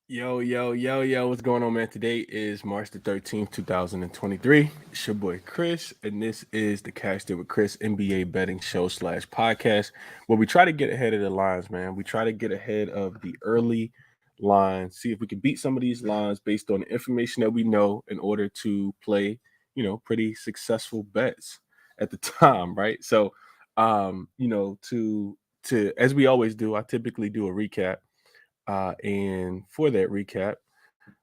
Yo, what's going on, man? Today is March the 13th, 2023. It's your boy Chris, and this is the Cash Day with Chris NBA betting show slash podcast where we try to get ahead of the lines, man. We try to get ahead of the early lines, see if we can beat some of these lines based on the information that we know in order to play, pretty successful bets at the time, right? So, to as we always do, I typically do a recap. And for that recap,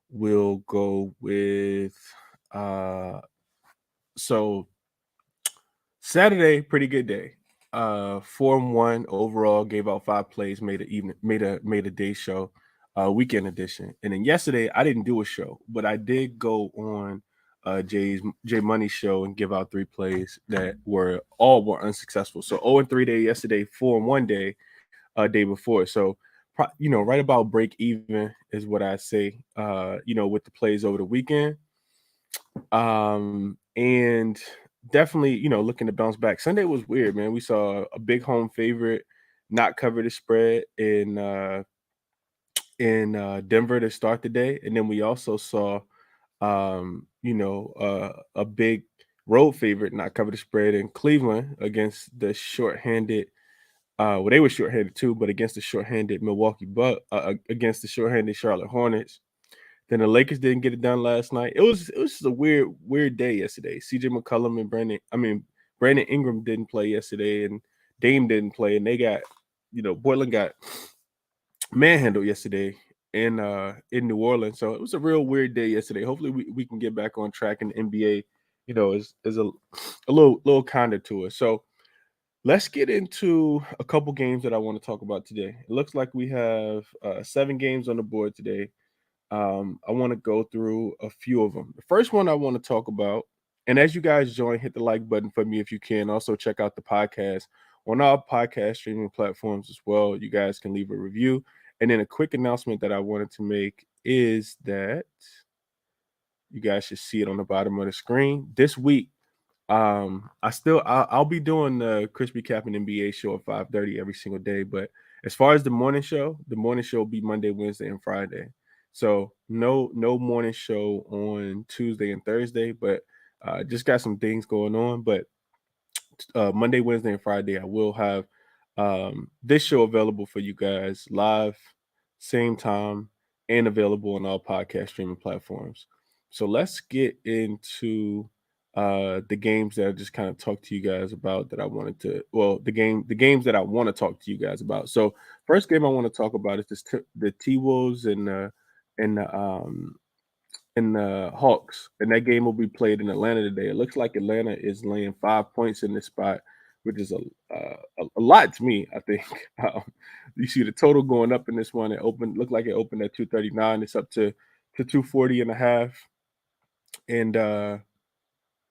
we'll go with so Saturday, pretty good day. 4-1 overall, gave out 5 plays, made a day show, weekend edition. And then yesterday I didn't do a show, but I did go on Jay Money show and give out 3 plays that were unsuccessful. So 0-3 day yesterday, 4-1 day before. So right about break even is what I say. With the plays over the weekend, and definitely looking to bounce back. Sunday was weird, man. We saw a big home favorite not cover the spread in Denver to start the day, and then we also saw a big road favorite not cover the spread in Cleveland against the shorthanded. Well, they were shorthanded too, but against the shorthanded against the shorthanded Charlotte Hornets. Then the Lakers didn't get it done last night. It was just a weird day yesterday. CJ McCollum and Brandon Ingram didn't play yesterday, and Dame didn't play, and they got Portland got manhandled yesterday in New Orleans. So it was a real weird day yesterday. Hopefully we can get back on track, and the NBA, is a little kinder to us. So let's get into a couple games that I want to talk about today. It looks like we have 7 games on the board today. I want to go through a few of them. The first one I want to talk about, and as you guys join, hit the like button for me if you can. Also, check out the podcast on our podcast streaming platforms as well. You guys can leave a review. And then a quick announcement that I wanted to make is that you guys should see it on the bottom of the screen this week. I'll be doing the Crispy Cap and NBA show at 5:30 every single day. But as far as the morning show will be Monday, Wednesday, and Friday. So no morning show on Tuesday and Thursday, but just got some things going on. But Monday, Wednesday, and Friday, I will have this show available for you guys live, same time, and available on all podcast streaming platforms. So let's get into the games that I just kind of talked to you guys about that I wanted to. Well, the games that I want to talk to you guys about. So first game I want to talk about is the T Wolves and the Hawks, and that game will be played in Atlanta today. It looks like Atlanta is laying 5 points in this spot, which is a lot to me. I think you see the total going up in this one. Looked like it opened at 239. It's up to 240 and a half, and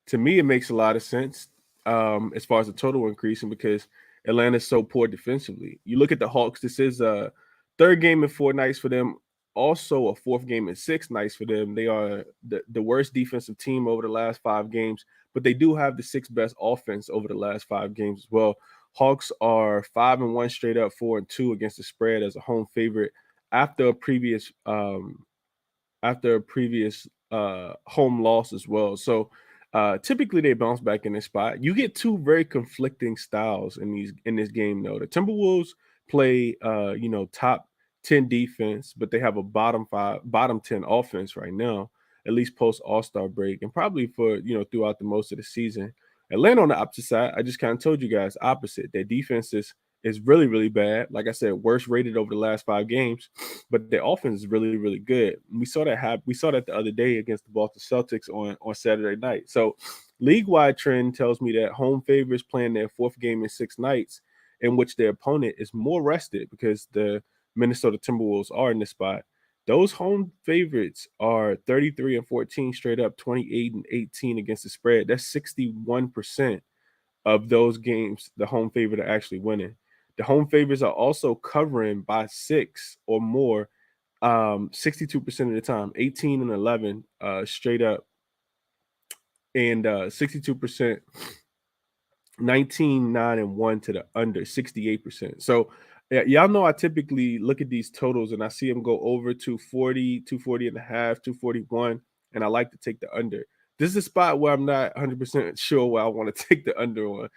to me, it makes a lot of sense as far as the total increasing because Atlanta's so poor defensively. You look at the Hawks. This is a third game in 4 nights for them. Also, a fourth game in 6 nights for them. They are the worst defensive team over the last 5 games, but they do have the sixth best offense over the last 5 games as well. Hawks are 5-1 straight up, 4-2 against the spread as a home favorite after a previous home loss as well. So typically they bounce back in this spot. You get two very conflicting styles in this game though. The Timberwolves play top 10 defense, but they have a bottom 10 offense right now, at least post All-Star break, and probably for throughout the most of the season. Atlanta on the opposite side, I just kind of told you guys opposite. Their defense is really, really bad. Like I said, worst rated over the last 5 games, but their offense is really, really good. We saw that the other day against the Boston Celtics on Saturday night. So league-wide trend tells me that home favorites playing their fourth game in 6 nights, in which their opponent is more rested because the Minnesota Timberwolves are in this spot. Those home favorites are 33-14 straight up, 28-18 against the spread. That's 61% of those games, the home favorite are actually winning. The home favorites are also covering by 6 or more 62% of the time, 18 and 11 straight up, and 62%, 19, 9, and 1 to the under, 68%. So Yeah, y'all know I typically look at these totals and I see them go over 240, 240 and a half, 241, and I like to take the under. This is a spot where I'm not 100% sure where I want to take the under on,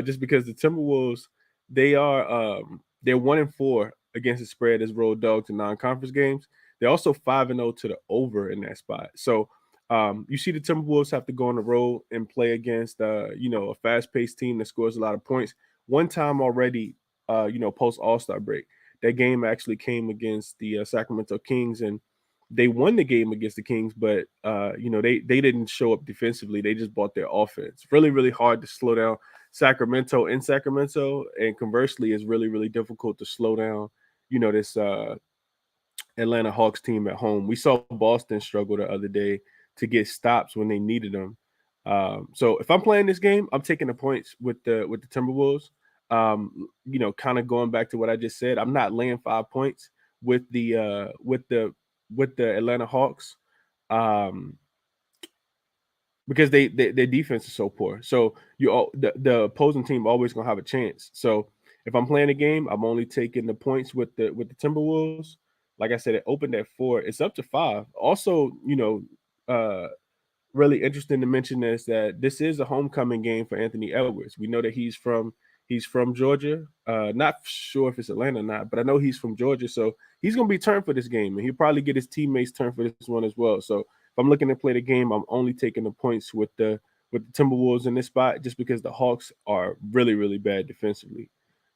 just because the Timberwolves, they're 1-4 against the spread as road dogs in non-conference games. They're also 5-0 to the over in that spot. So you see the Timberwolves have to go on the road and play against a fast-paced team that scores a lot of points. One time already, post All Star break. That game actually came against the Sacramento Kings, and they won the game against the Kings, but they didn't show up defensively. They just bought their offense. Really, really hard to slow down Sacramento in Sacramento, and conversely, it's really, really difficult to slow down. This Atlanta Hawks team at home. We saw Boston struggle the other day to get stops when they needed them. So if I'm playing this game, I'm taking the points with the Timberwolves. Kind of going back to what I just said, I'm not laying 5 points with the Atlanta Hawks. Um, because their defense is so poor. So the opposing team always gonna have a chance. So if I'm playing a game, I'm only taking the points with the Timberwolves. Like I said, it opened at 4. It's up to 5. Also, uh really interesting to mention is that this is a homecoming game for Anthony Edwards. We know that he's from Georgia. Not sure if it's Atlanta or not, but I know he's from Georgia, so he's gonna be turned for this game, and he'll probably get his teammates turned for this one as well. So if I'm looking to play the game, I'm only taking the points with the Timberwolves in this spot, just because the Hawks are really, really bad defensively.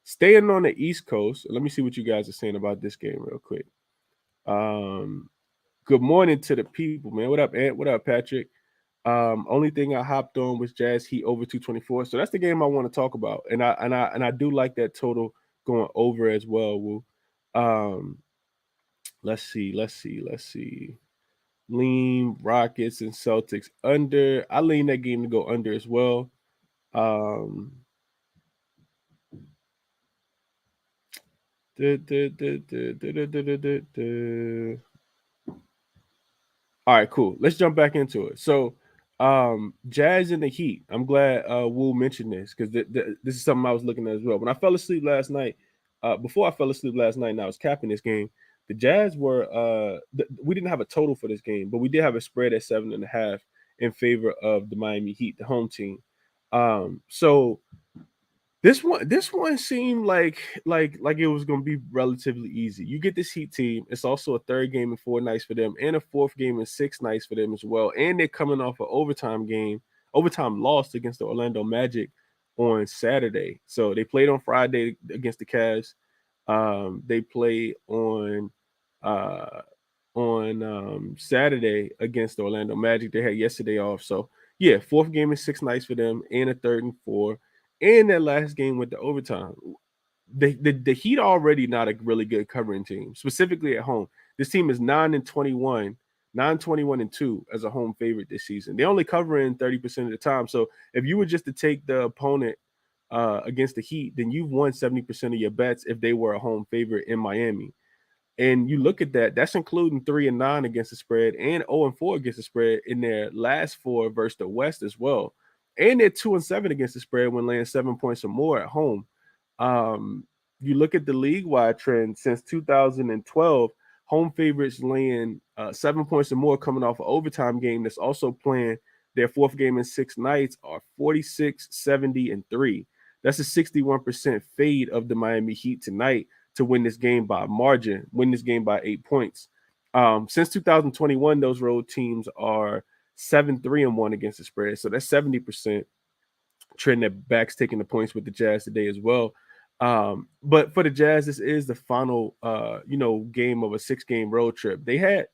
Staying on the East Coast, let me see what you guys are saying about this game real quick. Um, Good morning to the people, man. What up, Ant? What up, Patrick? Only thing I hopped on was Jazz Heat over 224. So that's the game I want to talk about. And I do like that total going over as well, Woo. Um, let's see. Lean Rockets and Celtics under. I lean that game to go under as well. Um duh, duh, duh, duh, duh, duh, duh, duh, duh, duh. All right, cool. Let's jump back into it. So, Jazz and the Heat. I'm glad Wu mentioned this because this is something I was looking at as well. When I fell asleep last night, before I fell asleep last night, and I was capping this game. The Jazz were we didn't have a total for this game, but we did have a spread at 7.5 in favor of the Miami Heat, the home team. So this one seemed like it was gonna be relatively easy. You get this Heat team. It's also a third game in 4 nights for them, and a fourth game in 6 nights for them as well. And they're coming off an overtime loss against the Orlando Magic on Saturday. So they played on Friday against the Cavs. They play uh on Saturday against the Orlando Magic. They had yesterday off. So yeah, fourth game in 6 nights for them, and a third and four, and that last game with the overtime. The Heat already not a really good covering team, specifically at home. This team is 9-21, 9-21-2 as a home favorite this season. They only covering 30% of the time. So if you were just to take the opponent against the Heat, then you've won 70% of your bets if they were a home favorite in Miami. And you look at that, that's including 3-9 against the spread and 0-4 against the spread in their last 4 versus the West as well. And they're 2-7 against the spread when laying 7 points or more at home. Um, you look at the league wide trend since 2012, home favorites laying 7 points or more coming off an overtime game that's also playing their fourth game in 6 nights are 46, 70, and 3. That's a 61% fade of the Miami Heat tonight to win this game by margin, win this game by 8 points. Since 2021, those road teams are 7-3-1 against the spread. So that's 70%. Trend that backs taking the points with the Jazz today as well. But for the Jazz, this is the final game of a 6-game road trip. They had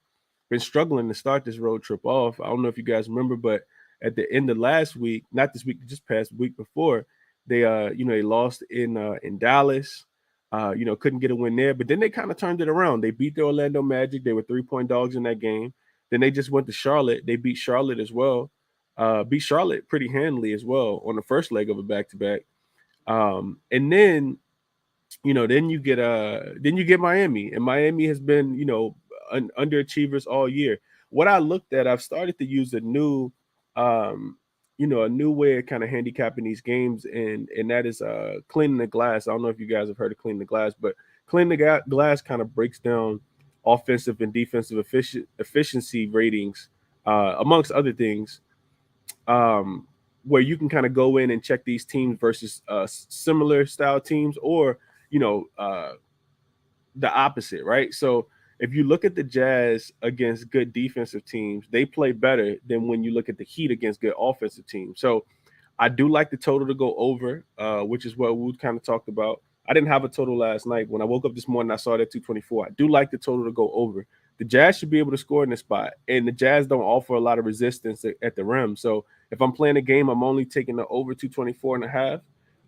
been struggling to start this road trip off. I don't know if you guys remember, but at the end of last week, not this week, just past week before, they lost in Dallas. Couldn't get a win there, but then they kind of turned it around. They beat the Orlando Magic. They were 3-point dogs in that game. Then they just went to Charlotte. They beat Charlotte as well. Beat Charlotte pretty handily as well on the first leg of a back-to-back. And then then you get Miami, and Miami has been underachievers all year. What I looked at, I've started to use a new a new way of kind of handicapping these games, and that is cleaning the glass. I don't know if you guys have heard of cleaning the glass, but cleaning the glass kind of breaks down offensive and defensive efficiency ratings, amongst other things, um, where you can kind of go in and check these teams versus similar style teams, or the opposite, right? So if you look at the Jazz against good defensive teams, they play better than when you look at the Heat against good offensive teams. So I do like the total to go over, which is what we kind of talked about. I didn't have a total last night. When I woke up this morning, I saw it at 224. I do like the total to go over. The Jazz should be able to score in this spot, and the Jazz don't offer a lot of resistance at the rim. So if I'm playing a game, I'm only taking the over 224 and a half,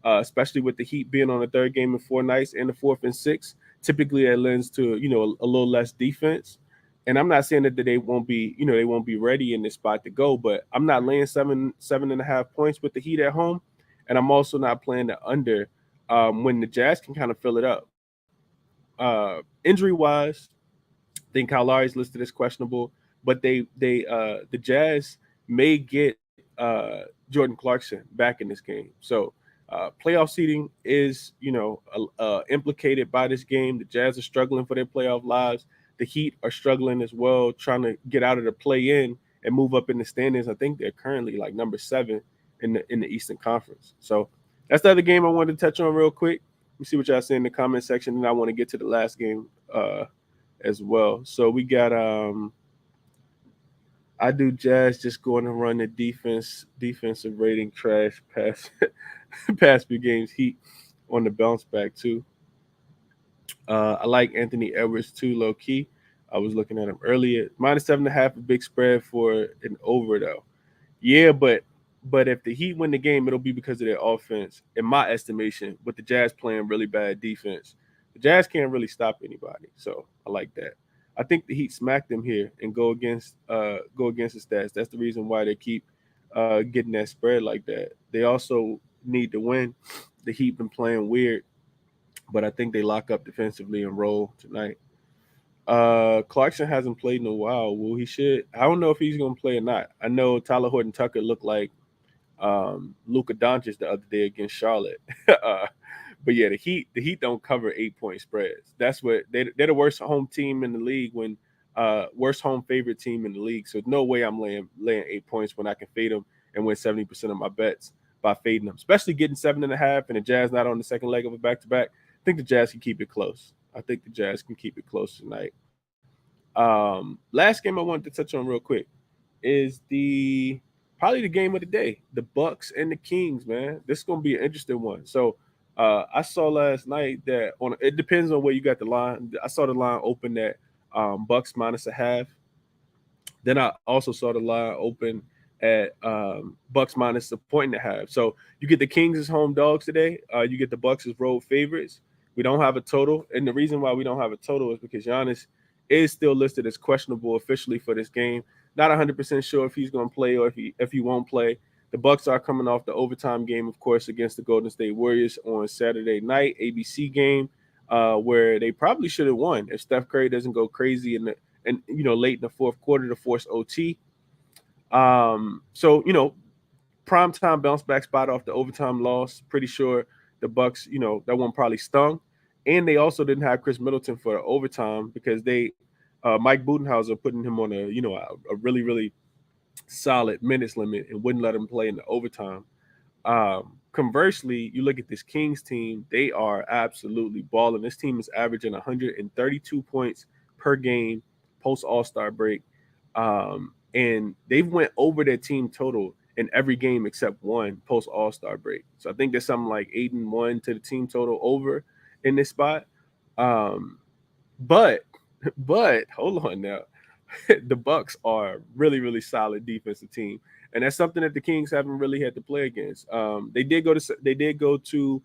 especially with the Heat being on the third game in 4 nights and the fourth and sixth. Typically, that lends to a little less defense. And I'm not saying that they won't be ready in this spot to go, but I'm not laying seven and a half points with the Heat at home, and I'm also not playing the under when the Jazz can kind of fill it up. Injury wise, I think Kyle Lowry's listed as questionable, but the Jazz may get Jordan Clarkson back in this game. So playoff seeding is implicated by this game. The Jazz are struggling for their playoff lives. The Heat are struggling as well, trying to get out of the play in and move up in the standings. I think they're currently like number 7 in the Eastern Conference. So that's the other game I wanted to touch on real quick. Let me see what y'all say in the comment section, and I want to get to the last game as well. So we got I do Jazz just going to run the defensive rating trash pass past few games. Heat on the bounce back too. I like Anthony Edwards too, low key. I was looking at him earlier. -7.5, a big spread for an over though. Yeah, but if the Heat win the game, it'll be because of their offense, in my estimation. With the Jazz playing really bad defense, the Jazz can't really stop anybody. So I like that. I think the Heat smack them here and go against the stats. That's the reason why they keep getting that spread like that. They also need to win. The Heat been playing weird, but I think they lock up defensively and roll tonight. Clarkson hasn't played in a while. Well, he should. I don't know if he's going to play or not. I know Tyler Horton Tucker looked like Luka Doncic the other day against Charlotte. But yeah, the Heat don't cover 8-point spreads. That's what they're the worst home team in the league when worst home favorite team in the league. So no way I'm laying 8 points when I can fade them and win 70% of my bets by fading them, especially getting 7.5 and the Jazz not on the second leg of a back to back. I think the Jazz can keep it close. I think the Jazz can keep it close tonight. Last game I wanted to touch on real quick is the probably the game of the day, the Bucks and the Kings. Man, this is gonna be an interesting one. So I saw last night that on it depends on where you got the line. I saw the line open at Bucks -0.5. Then I also saw the line open at Bucks minus a point and a half. So you get the Kings as home dogs today. You get the Bucks as road favorites. We don't have a total, and the reason why we don't have a total is because Giannis is still listed as questionable officially for this game. Not 100% sure if he's going to play or if he won't play. The Bucks are coming off the overtime game, of course, against the Golden State Warriors on Saturday night, ABC game, where they probably should have won if Steph Curry doesn't go crazy late in the fourth quarter to force OT. So prime time bounce back spot off the overtime loss. Pretty sure the Bucks, that one probably stung, and they also didn't have Chris Middleton for the overtime because Mike Budenhauser putting him on a really really solid minutes limit and wouldn't let him play in the overtime. Conversely, you look at this Kings team; they are absolutely balling. This team is averaging 132 points per game post All Star break, and they've went over their team total in every game except one post All Star break. So I think there's something like 8-1 to the team total over in this spot. Um, but but hold on now, the Bucks are a really really solid defensive team, and that's something that the Kings haven't really had to play against. They did go to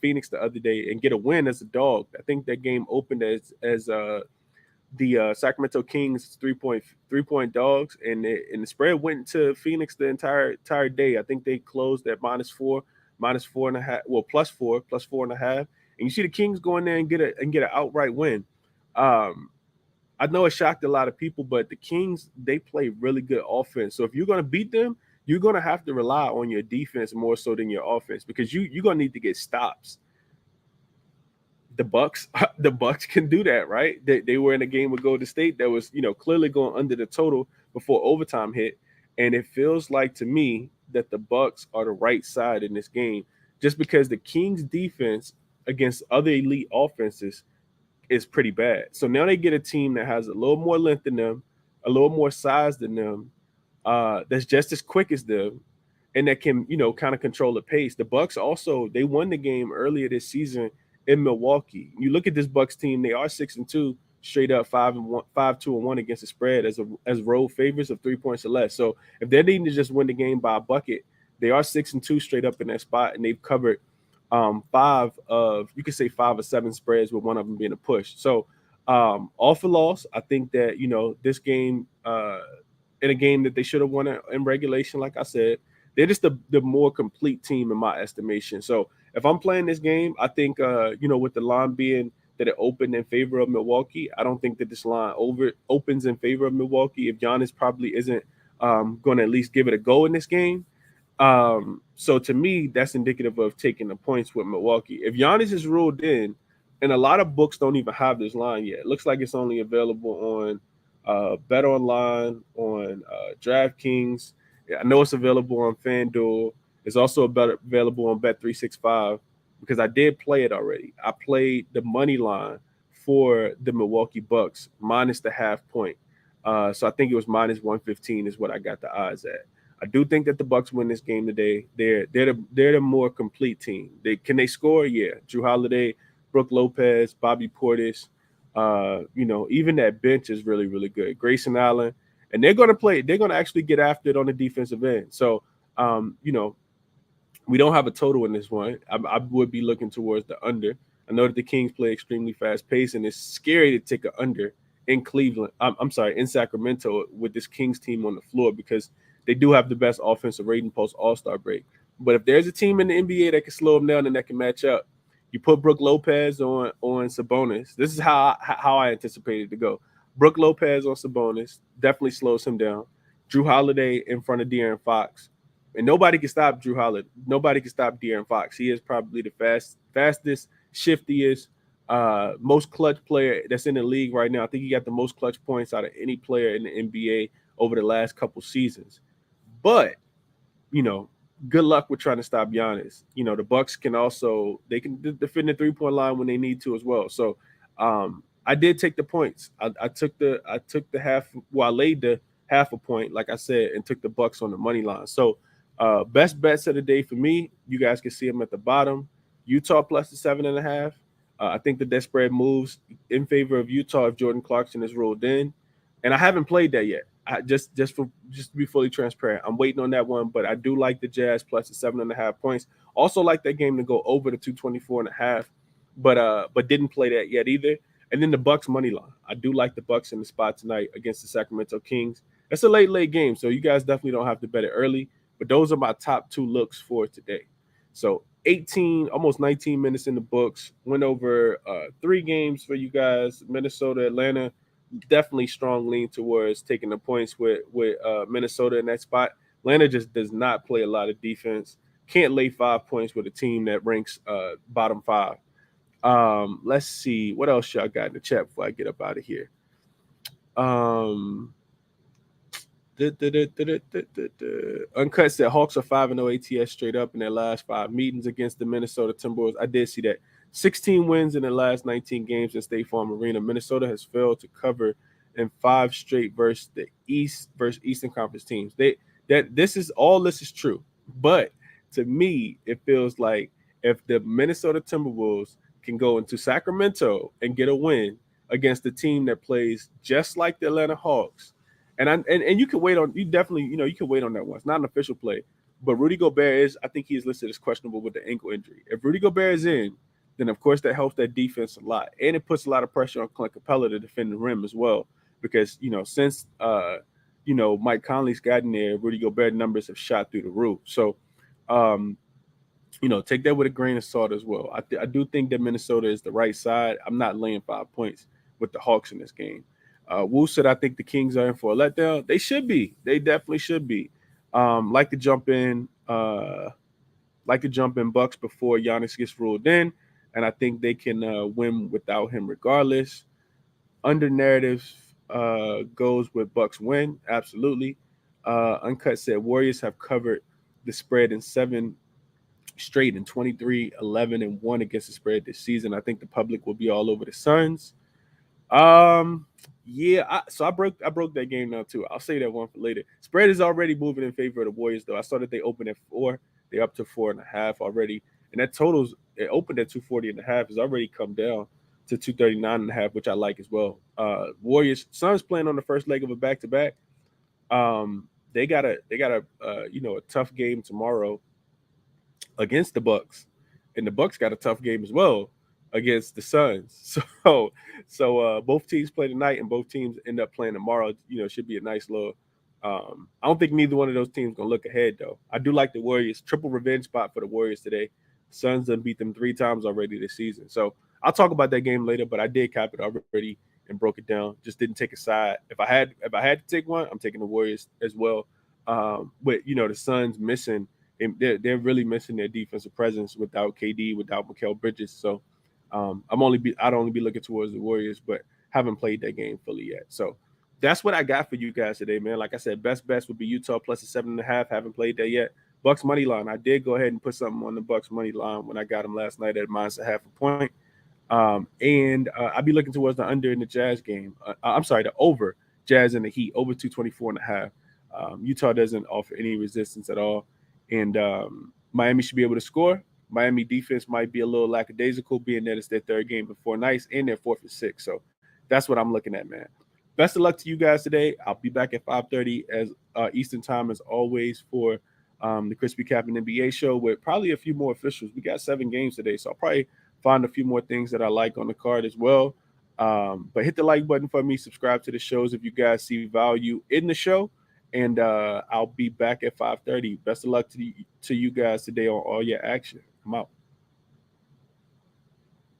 Phoenix the other day and get a win as a dog. I think that game opened as the Sacramento Kings 3-point dogs, and the spread went to Phoenix the entire day. I think they closed at -4, -4.5, well +4, +4.5, and you see the Kings going there and get an outright win. Um, I know it shocked a lot of people, but the Kings they play really good offense. So if you're going to beat them, you're gonna have to rely on your defense more so than your offense because you're gonna need to get stops. The Bucks, the Bucks can do that, right? They were in a game with Golden State that was, clearly going under the total before overtime hit, and it feels like to me that the Bucks are the right side in this game, just because the Kings' defense against other elite offenses is pretty bad. So now they get a team that has a little more length than them, a little more size than them, that's just as quick as them, and that can kind of control the pace. The Bucks also they won the game earlier this season in Milwaukee. You look at this Bucks team; they are 6-2, straight up 5-1, 5-2-1 against the spread as road favorites of 3 points or less. So if they're needing to just win the game by a bucket, they are 6-2 straight up in that spot, and they've covered five of you could say 5 or 7 spreads with one of them being a push. So off a loss, I think that this game in a game that they should have won in regulation, like I said, they're just the more complete team in my estimation. So if I'm playing this game, I think with the line being that it opened in favor of Milwaukee, I don't think that this line opens in favor of Milwaukee. If Giannis probably isn't going to at least give it a go in this game, so to me, that's indicative of taking the points with Milwaukee. If Giannis is ruled in, and a lot of books don't even have this line yet. It looks like it's only available on Bet Online, on DraftKings. I know it's available on FanDuel. It's also available on Bet365 because I did play it already. I played the money line for the Milwaukee Bucks minus the half point. So I think it was minus 115 is what I got the odds at. I do think that the Bucks win this game today. They're the more complete team. They score? Yeah. Drew Holiday, Brooke Lopez, Bobby Portis. Even that bench is really, really good. Grayson Allen. And they're gonna actually get after it on the defensive end. So we don't have a total in this one. I would be looking towards the under. I know that the Kings play extremely fast pace, and it's scary to take an under in Cleveland. I'm sorry, in Sacramento with this Kings team on the floor because they do have the best offensive rating post All-Star break. But if there's a team in the NBA that can slow them down and that can match up, you put Brooke Lopez on Sabonis. This is how I anticipated to go. Brooke Lopez on Sabonis definitely slows him down. Drew Holiday in front of De'Aaron Fox. And nobody can stop Drew Holiday. Nobody can stop De'Aaron Fox. He is probably the fastest, shiftiest, most clutch player that's in the league right now. I think he got the most clutch points out of any player in the NBA over the last couple seasons. But, good luck with trying to stop Giannis. The Bucks they can defend the 3-point line when they need to as well. So I did take the points. I took the half. Well, I laid the half a point, like I said, and took the Bucks on the money line. So best bets of the day for me, you guys can see them at the bottom. Utah plus the 7.5. I think that spread moves in favor of Utah if Jordan Clarkson is ruled in, and I haven't played that yet. Just to be fully transparent, I'm waiting on that one, but I do like the Jazz plus the 7.5 points. Also like that game to go over the 224.5, but didn't play that yet either. And then the Bucks money line. I do like the Bucks in the spot tonight against the Sacramento Kings. It's a late game, so you guys definitely don't have to bet it early. But those are my top 2 looks for today. So 18, almost 19 minutes in the books. Went over 3 games for you guys. Minnesota, Atlanta. Definitely strong lean towards taking the points with Minnesota in that spot. Atlanta just does not play a lot of defense. Can't lay 5 points with a team that ranks bottom 5. Let's see what else y'all got in the chat before I get up out of here. Uncut said Hawks are 5-0 ATS straight up in their last 5 meetings against the Minnesota Timberwolves. I did see that. 16 wins in the last 19 games in State Farm Arena. Minnesota has failed to cover in 5 straight versus Eastern Conference teams. This is true. But to me, it feels like if the Minnesota Timberwolves can go into Sacramento and get a win against a team that plays just like the Atlanta Hawks, and you can wait on you definitely you can wait on that one. It's not an official play, but Rudy Gobert I think he is listed as questionable with the ankle injury. If Rudy Gobert is in, then of course that helps that defense a lot, and it puts a lot of pressure on Clint Capella to defend the rim as well, because since Mike Conley's gotten there, Rudy Gobert numbers have shot through the roof. So take that with a grain of salt as well. I do think that Minnesota is the right side. I'm not laying 5 points with the Hawks in this game. Wu said, I think the Kings are in for a letdown. They should be. They definitely should be. Like to jump in, Bucks before Giannis gets ruled in, and I think they can win without him regardless. Under narrative goes with Bucks win, absolutely. Uncut said Warriors have covered the spread in 7 straight and 23, 11, and 1 against the spread this season. I think the public will be all over the Suns. Um, yeah, I broke that game now too. I'll say that one for later. Spread is already moving in favor of the Warriors though. I saw that they opened at 4. They're up to 4.5 already. And that totals it opened at 240.5 has already come down to 239.5, which I like as well. Warriors Suns playing on the first leg of a back to back. They got a a tough game tomorrow against the Bucks, and the Bucks got a tough game as well against the Suns. So both teams play tonight, and both teams end up playing tomorrow. Should be a nice little. I don't think neither one of those teams gonna look ahead though. I do like the Warriors. Triple revenge spot for the Warriors today. Suns done beat them 3 times already this season. So I'll talk about that game later, but I did cap it already and broke it down. Just didn't take a side. If I had to take one, I'm taking the Warriors as well. But the Suns missing they're really missing their defensive presence without KD, without Mikal Bridges. So I'd only be looking towards the Warriors, but haven't played that game fully yet. So that's what I got for you guys today, man. Like I said, best bets would be Utah plus a 7.5. Haven't played that yet. Bucks money line. I did go ahead and put something on the Bucks money line when I got them last night at -0.5 point. And I'll be looking towards the under in the Jazz game. I'm sorry, the over Jazz and the Heat over 224.5. Utah doesn't offer any resistance at all, and Miami should be able to score. Miami defense might be a little lackadaisical, being that it's their third game in 4 nights and their fourth and six. So that's what I'm looking at, man. Best of luck to you guys today. I'll be back at 5:30 as Eastern time as always for the Crispy Captain NBA show with probably a few more officials. We got 7 games today, so I'll probably find a few more things that I like on the card as well. But hit the like button for me. Subscribe to the shows if you guys see value in the show. And I'll be back at 5:30. Best of luck to you guys today on all your action. I'm out.